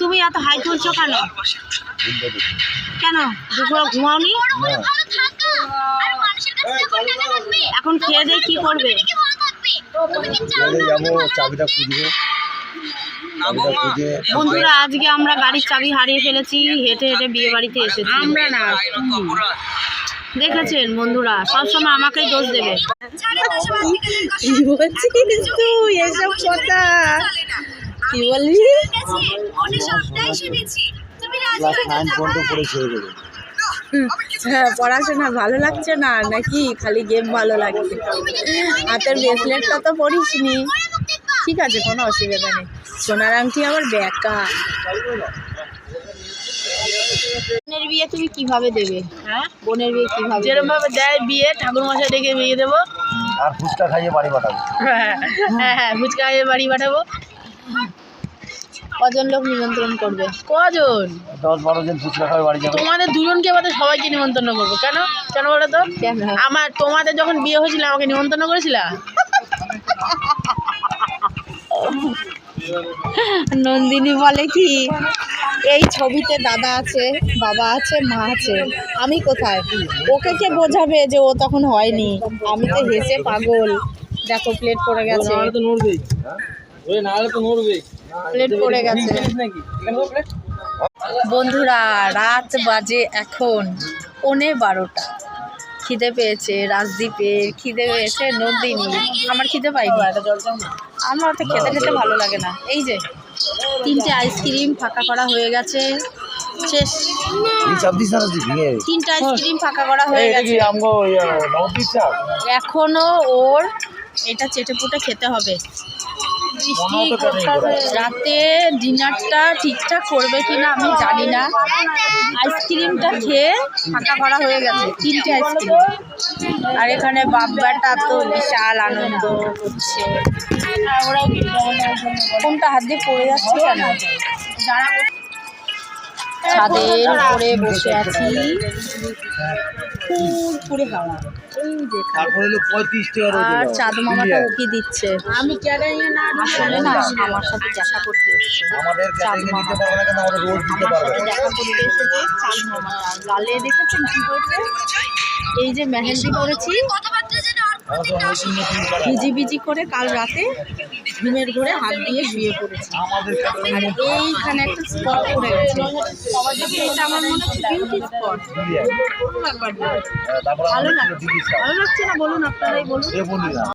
তুমি এত হাই তুলছো কেন? কেন দুপুরে ঘুমাওনি? এখন খেয়ে দিয়ে কি করবে? বন্ধুরা, আজকে আমরা গাড়ির চাবি হারিয়ে ফেলেছি, হেঁটে হেঁটে বিয়ে বাড়িতে এসেছি। আমরা না, দেখেছেন বন্ধুরা, সবসময় আমাকেই দোষ দেবে। কি বলছিস তুই এসব কথা? কি বলবি? হ্যাঁ, পড়াশোনা ভালো লাগছে না নাকি? খালি গেম ভালো লাগছে। হাতের ব্রেসলেটটা তো পরিসনি। ঠিক আছে, কোনো অসুবিধা নেই। সোনার আংটি আবার বেকা। বোনের বিয়ে তুমি কিভাবে দেবে? হ্যাঁ, বোনের বিয়ে কিভাবে? যেরকম ভাবে দেয় বিয়ে, ঠাকুর মশাই ডেকে বিয়ে দেবো আর ফুচকা খাইয়ে বাড়ি পাঠাবো। হ্যাঁ হ্যাঁ, ফুচকা খাইয়ে বাড়ি পাঠাবো। কজন লোক নিমন্ত্রণ করবে? কজন? 10-12 জন ফুচকা খাবে বাড়ি যাবে। তোমাদের দুজনকে বাদে সবাইকে নিমন্ত্রণ করবো। কেন কেন বলো তো? আমার তোমাদের যখন বিয়ে হয়েছিল আমাকে নিমন্ত্রণ করেছিলা? নন্দিনী বলে কি, এই ছবিতে দাদা আছে, বাবা আছে, মা আছে, আমি কোথায়? ওকে কে বোঝাবে যে ও তখন হয়নি? আমি তো হেসে পাগল। দেখো প্লেট পড়ে গেছে, প্লেট পড়ে গেছে। বন্ধুরা, রাত বাজে এখন 12:15। খিদে পেয়েছে রাজদীপের, খিদে পেয়েছে নন্দিনী, আমার খিদে পাইনি। আমার তো খেতে খেতে ভালো লাগে না। এই যে 3টে আইসক্রিম ফাঁকা করা হয়ে গেছে, শেষ। 3টে আইসক্রিম ফাঁকা করা হয়ে গেছে, এখনো ওর এটা চেটেপুটে খেতে হবে। রাতে ডিনারটা ঠিকঠাক করবে কিনা আমি জানি না। আইসক্রিমটা খেয়ে ফাঁকা করা হয়ে গেছে, 3টে আইসক্রিম। আর এখানে বাব্বাটা তো বিশাল আনন্দ করছে। কোনটা হাত দিয়ে পড়ে যাচ্ছে কেন? ছাদের উপরে বসে আছি, পুরো হাওয়া। আর চাঁদ মামাটা উকি দিচ্ছে। আমি আসলে না আমার সাথে দেখা করতে এসেছে চাঁদ মামা, আমার সাথে দেখা করতে এসেছে চাঁদ মামা। গালে দেখেছেন কি করেছে? এই যে মেহেন্দি করেছি ভিজি করে, কাল রাতে ঘুমের ঘরে হাত দিয়ে শুয়ে পড়েছি। আর এইখানে একটা স্পট পড়ে গেছে, এটা আমার মনে হচ্ছে বিউটি স্পট। ভালো লাগছে না? বলুন, আপনারাই বলুন।